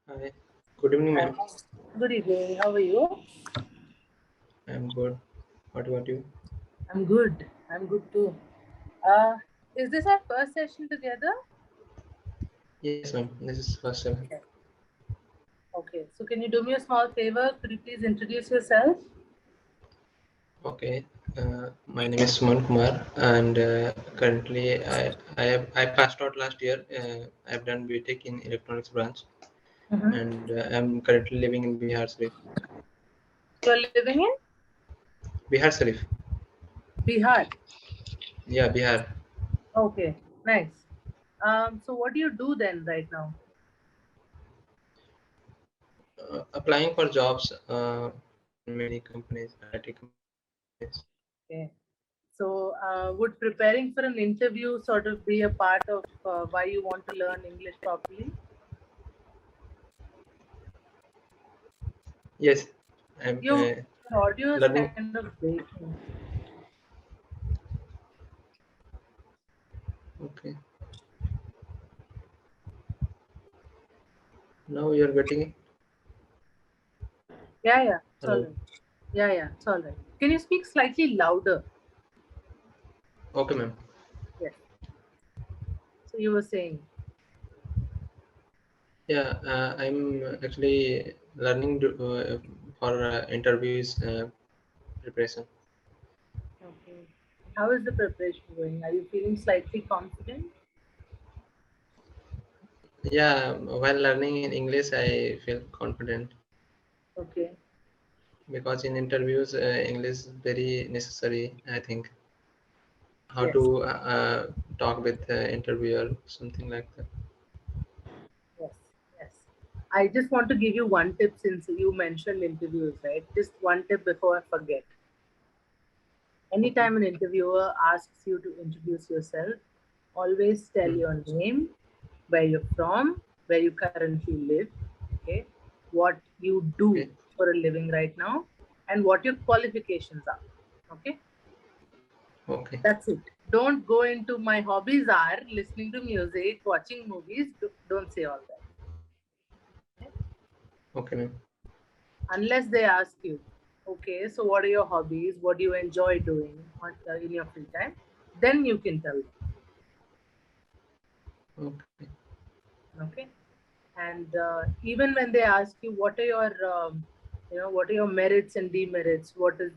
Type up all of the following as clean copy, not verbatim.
Hi. Good evening, Hi. ma'am. Good evening. How are you? I'm good. What about you? I'm good. I'm good too. Uh, is this our first session together? Yes, ma'am. This is first time. Okay. Okay. So can you do me a small favor? Could you please introduce yourself? Okay. My name is Suman Kumar, and currently I passed out last year. I've done BTech in electronics branch, Mm-hmm. and I'm currently living in Bihar Sharif. You're living in Bihar Sharif. Bihar. Yeah, Bihar. Okay. Nice. So what do you do then right now? Applying for jobs in many companies, IT companies. Okay. So would preparing for an interview sort of be a part of why you want to learn English properly? Yes, I'm Your audio is learning. kind of breaking. Okay. Now you're getting it. Yeah, it's all Hello. right. Yeah, it's all right. Can you speak slightly louder? Okay, ma'am. Yes. So you were saying, Yeah, I'm actually learning for interviews preparation. okay. How is the preparation going? Are you feeling slightly confident? Yeah, while learning in English, I feel confident Okay. because in interviews, English is very necessary. I think how Yes. to talk with the interviewer, something like that. Yes. Yes. I just want to give you one tip since you mentioned interviews, right? Just one tip before I forget. Okay, Anytime an interviewer asks you to introduce yourself, always tell mm. your name, where you're from, where you currently live, okay, what you do Okay, for a living right now, and what your qualifications are. Okay, okay, that's it. Don't go into my hobbies are listening to music, watching movies. Don't say all that. Okay? okay, ma'am. Unless they ask you, okay, so what are your hobbies? What do you enjoy doing in your free time? Then you can tell them. Okay, Okay, and even when they ask you what are your what are your merits and demerits, what is,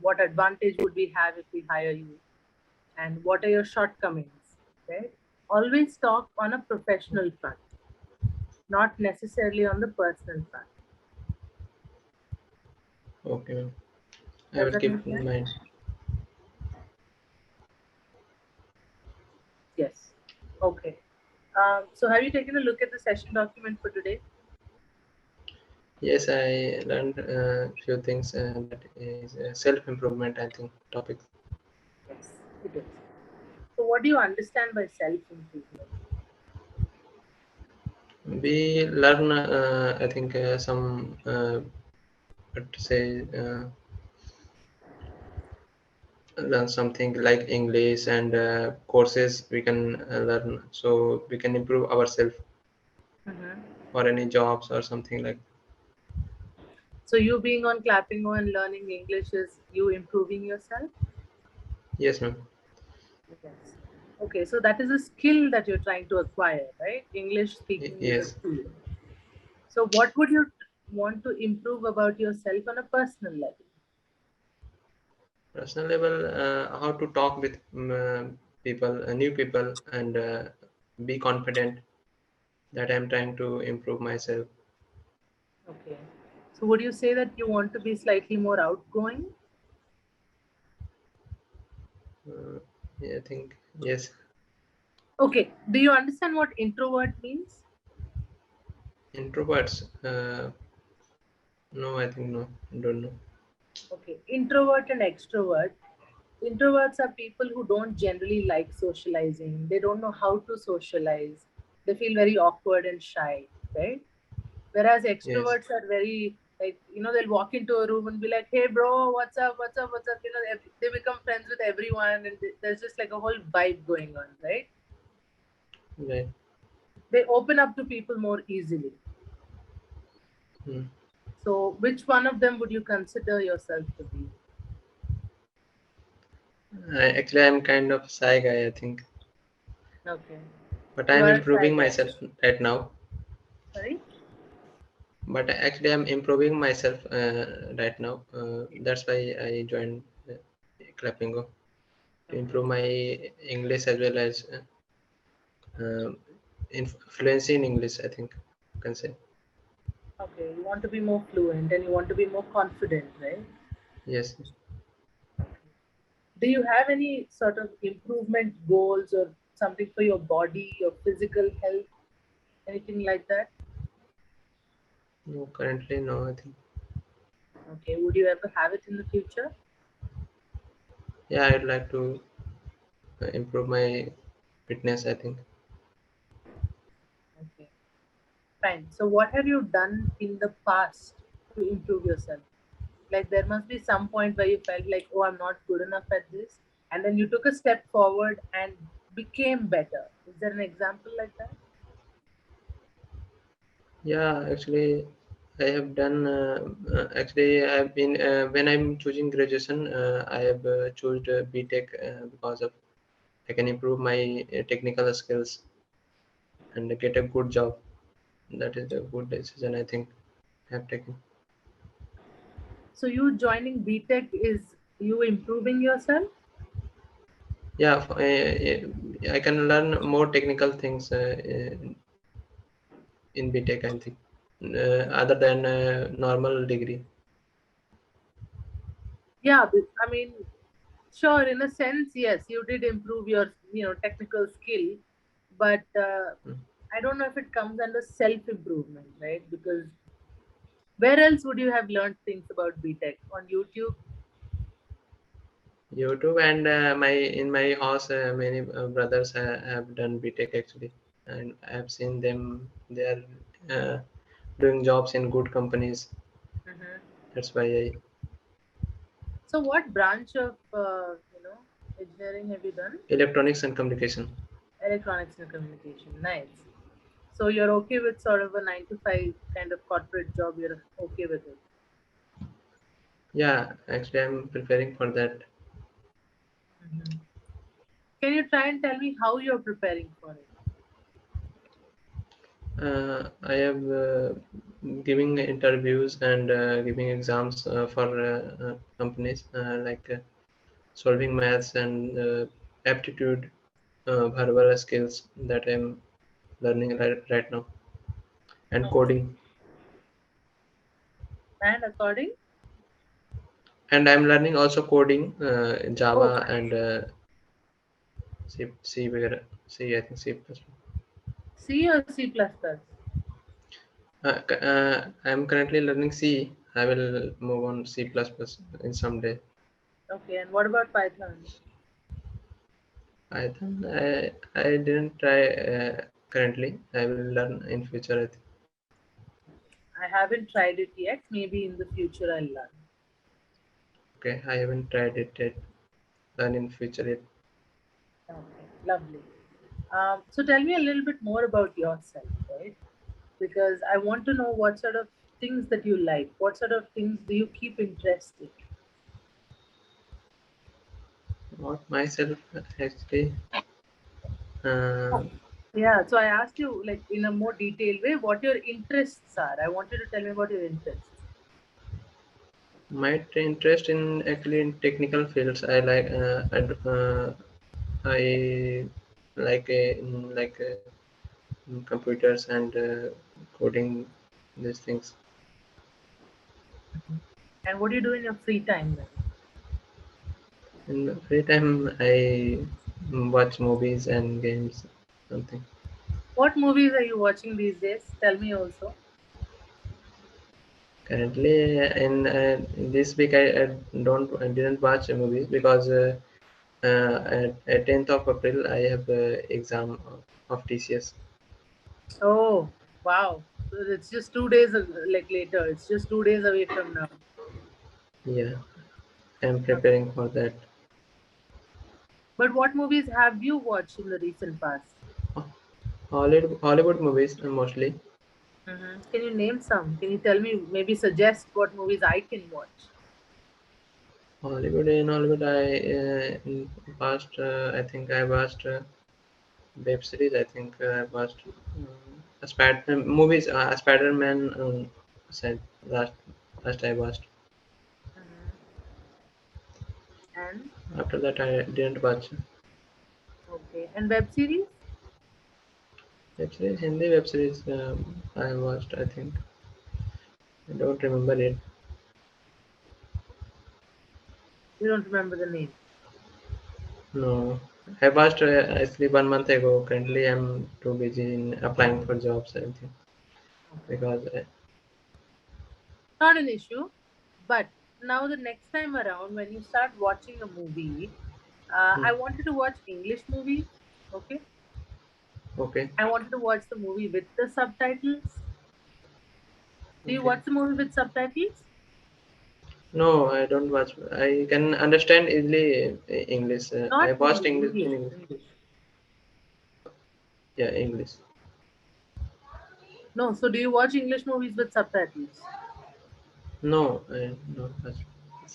what advantage would we have if we hire you, and what are your shortcomings, right? Always talk on a professional front, not necessarily on the personal front. okay, ma'am. I Does will that keep make in sense? mind. Yes. Okay. So have you taken a look at the session document for today? Yes, I learned a few things that is self-improvement, I think, topic. Yes, it is. So what do you understand by self improvement? We learn, I think, some, what to say, learn something like English and courses we can learn so we can improve ourselves Mm-hmm. for any jobs or something like. So you being on Clapingo and learning English is you improving yourself? Yes, ma'am. Yes. Okay, so that is a skill that you're trying to acquire, right? English speaking is a Yes. skill. So what would you want to improve about yourself on a personal level? Personal level, how to talk with people, new people, and be confident that I'm trying to improve myself. Okay. So would you say that you want to be slightly more outgoing? Uh, yeah, I think yes. Okay. Do you understand what introvert means? Introverts, no, I think no, I don't know. Okay. Introvert and extrovert. Introverts are people who don't generally like socializing. They don't know how to socialize. They feel very awkward and shy, right? Whereas Yes, extroverts are very like, they'll walk into a room and be like, "Hey, bro, what's up? What's up? What's up?" They become friends with everyone, and there's just like a whole vibe going on, right? right. They open up to people more easily. Hmm. So, which one of them would you consider yourself to be? Actually, I'm kind of shy guy, I think, Okay. but You I'm are a shy improving guy. myself right now. Sorry? But actually, I'm improving myself right now. That's why I joined Clapingo to Okay. improve my English as well as uh, fluency in English, I think you can say. Okay. You want to be more fluent and you want to be more confident, right? Yes. Do you have any sort of improvement goals or something for your body, your physical health, anything like that? No, currently no, I think. Okay. Would you ever have it in the future? Yeah, I'd like to improve my fitness, I think. Okay. Fine. So, what have you done in the past to improve yourself? Like, there must be some point where you felt like, oh, I'm not good enough at this. And then you took a step forward and became better. Is there an example like that? Yeah, actually, I have done. Actually, I have been when I'm choosing graduation. I have chosen BTech because of I can improve my technical skills and get a good job. That is a good decision I think I have taken. So, you joining BTech is you improving yourself? Yeah, I can learn more technical things in BTech. I think other than normal degree. Yeah, I mean, sure, in a sense, yes, you did improve your, technical skill, but Mm. I don't know if it comes under self-improvement, right? Because where else would you have learned things about BTech? On YouTube? YouTube and my in my house many brothers have done BTech actually, and I have seen them. They are doing jobs in good companies. Hmm. That's why I So, what branch of, engineering have you done? electronics and communication. Electronics and communication. Nice. So, you're okay with sort of a 9 to 5 kind of corporate job, you're okay with it. Yeah, actually I'm preparing for that. Hmm. Can you try and tell me how you're preparing for it? I have giving interviews and giving exams for companies like solving maths and aptitude verbal skills that I'm learning right now, and Okay. coding. And according? And I'm learning also coding Oh, Java and C where C I think C plus. C or C++? plus plus? I'm currently learning C. I will move on C plus plus in some day. Okay, and what about Python? Python I didn't try currently. I will learn in future. I think. I haven't tried it yet. Maybe in the future I'll learn. Okay, I haven't tried it yet. Learn in future yet. Okay, lovely. So tell me a little bit more about yourself, right? Because I want to know what sort of things that you like. What sort of things do you keep interested? Not myself actually. Uh, Yeah, so I asked you like in a more detailed way what your interests are. I want you to tell me about your interests. my interest in actually in technical fields. I like. I like computers and coding these things. And what do you do in your free time then? In free time, I watch movies and games, something. What movies are you watching these days? Tell me also. Currently, in this week, I didn't watch movies because at 10th of April, I have exam of TCS. Oh, wow. So it's just 2 days like later. It's just 2 days away from now. Yeah, I'm Okay. preparing for that. But what movies have you watched in the recent past? Hollywood movies mostly. Can you name some? Can you tell me, maybe suggest what movies I can watch? Hollywood, in Hollywood, in past, I think I watched web series. I think I watched movies. Spider-Man said last I watched. Mhm. And After that, I didn't watch okay, and web series? web series. Hindi web series I watched. I think I don't remember it. You don't remember the name. No, I watched actually 1 month ago. Currently, I'm too busy in applying for jobs. I think Okay. because Not an issue. But now the next time around, when you start watching a movie, hmm, I wanted to watch English movies. Okay. okay, I wanted to watch the movie with the subtitles. Do you okay. watch the movie with subtitles? No, I don't watch. I can understand easily English. I Not watched Hindi, English in English. English. English. Yeah, English. No, so do you watch English movies with subtitles? No, I don't watch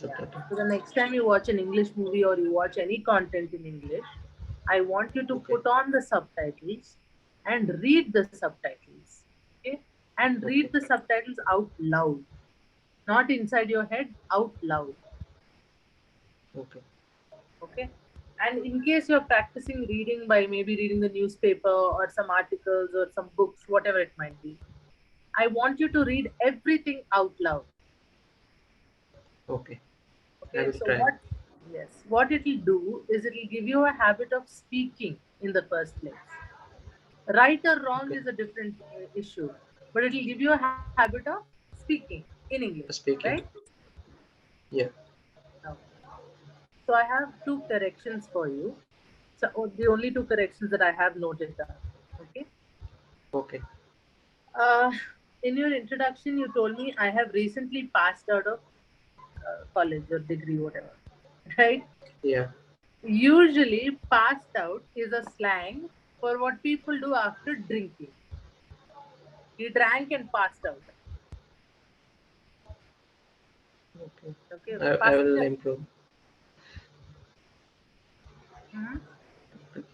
Yeah. subtitle. So the next time you watch an English movie or you watch any content in English, I want you to Okay, put on the subtitles and read the subtitles. Okay? And read okay, the subtitles out loud, not inside your head, out loud. okay, Okay? And in case you're practicing reading by maybe reading the newspaper or some articles or some books, whatever it might be, I want you to read everything out loud. okay. I Okay, will so try. what it will do is it will give you a habit of speaking in the first place. Right or wrong Okay, is a different issue, but it will give you a habit of speaking in English, right? speaking. Yeah. Okay. So I have two corrections for you. So the only two corrections that I have noted down. Okay. Okay. Uh, in your introduction, you told me I have recently passed out of college or degree, whatever, right? Yeah. Usually, passed out is a slang for what people do after drinking. He drank and passed out. Okay. Okay, I passing will out. improve. Mhm.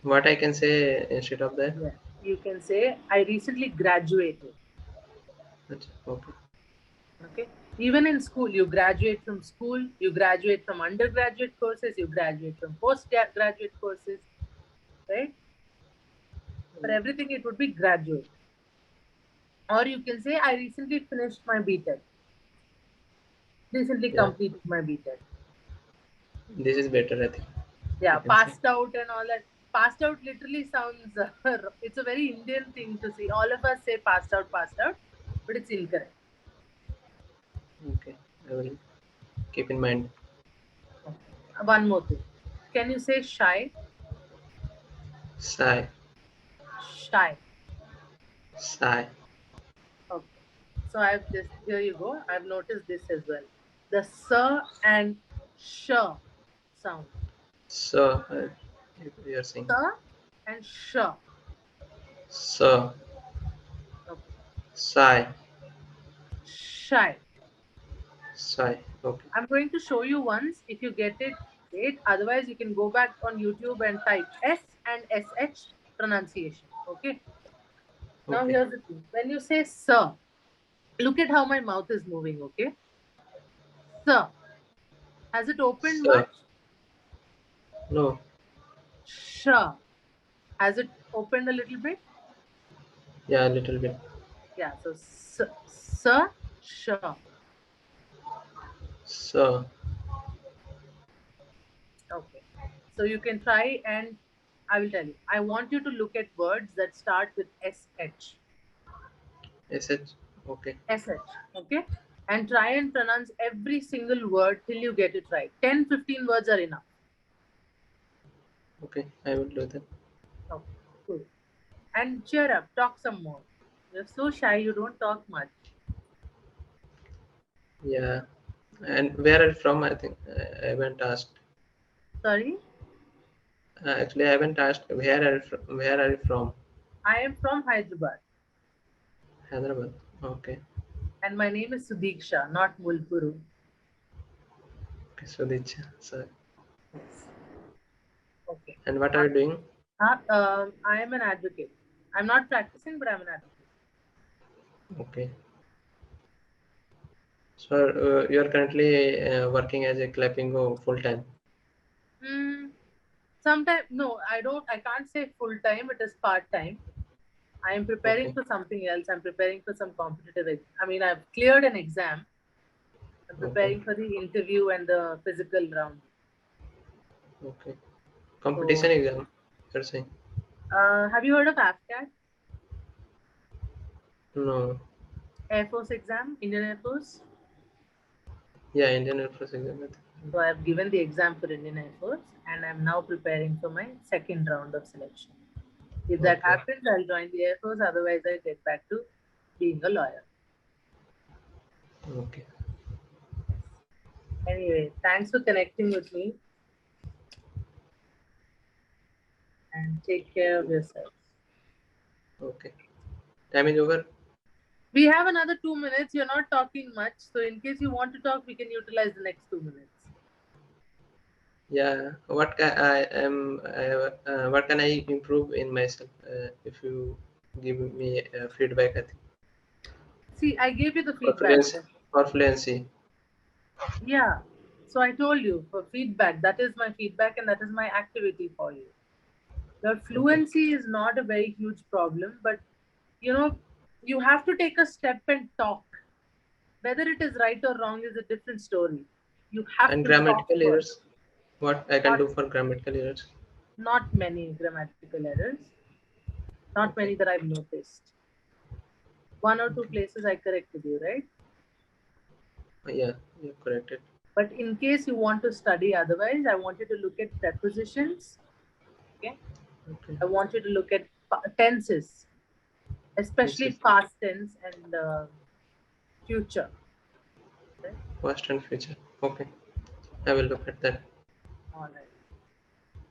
What I can say instead of that? Yeah, you can say I recently graduated. Okay. Okay, even in school, you graduate from school, you graduate from undergraduate courses, you graduate from postgraduate courses, right? For everything, it would be graduate. Or you can say I recently finished my BTech, recently Yeah. completed my BTech. This is better. I think I Yeah, can say. passed out and all that. Passed out literally sounds, it's a very Indian thing to see. All of us say passed out, but it's incorrect. Okay. I will keep in mind. Okay. One more thing. Can you say shy? Sigh. Shy. Sigh. Okay. So I've just, here you go. I've noticed this as well. The s and sh sound. So you are saying. S and sh. So Okay. sigh. Shy. Sigh. Okay. I'm going to show you once. If you get it, great. Otherwise, you can go back on YouTube and type S and SH pronunciation. Okay. Now, Okay. here's the thing. When you say sir, look at how my mouth is moving. Okay. Sir. Has it opened So much? no. Sure. Has it opened a little bit? Yeah, a little bit. Yeah. So, sir, sure. So Okay. So, you can try and I will tell you. I want you to look at words that start with SH. sh. Okay. SH. Okay. And try and pronounce every single word till you get it right. 10, 15 words are enough. Okay. I will do that. Okay. Cool. And cheer up. Talk some more. You're so shy. You don't talk much. Yeah. And where are you from? I think I haven't asked. Sorry. Actually, I haven't asked. Where are you from? Where are you from? I am from Hyderabad. Hyderabad. Okay. And my name is Sudeeksha, not Mulpuru. Okay. Sudeeksha. So, Yes. Okay. and what are you doing? I am an advocate. I'm not practicing, but I'm an advocate. Okay. So you are currently working as a Clapingo full time. Hmm. Sometimes, no, I don't, I can't say full time, it is part time. I am preparing Okay. for something else. I'm preparing for some competitive, I mean, I've cleared an exam. I'm Okay. preparing for the interview and the physical round. Okay. So, Competition exam. You're saying? have you heard of AFCAT, No. Air Force exam, Indian Air Force? Yeah, Indian Air Force exam. I think. So, I've given the exam for Indian Air Force and I'm now preparing for my second round of selection. If that Okay. happens, I'll join the Air Force. Otherwise, I'll get back to being a lawyer. Okay. Yes. Anyway, thanks for connecting with me and take care of yourself. Okay. Time is over. We have another 2 minutes. You're not talking much. So, in case you want to talk, we can utilize the next 2 minutes. Yeah. What can I improve in myself? If you give me feedback, I think See, I gave you the for feedback. fluency. For fluency. Yeah. So, I told you for feedback, that is my feedback and that is my activity for you. Your Okay. fluency is not a very huge problem, but you know, you have to take a step and talk. Whether it is right or wrong is a different story. You have And to talk grammatical first. errors. What I can Not do for grammatical errors? not many grammatical errors. Not Okay. many that I've noticed. One or two Okay. places I corrected you, right? Yeah. You corrected. But in case you want to study otherwise, I want you to look at prepositions. Okay. Okay. I want you to look at tenses, This especially is past tense and future. Right? past and future. Okay. I will look at that. All right.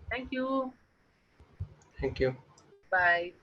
Thank you. Thank you. Bye.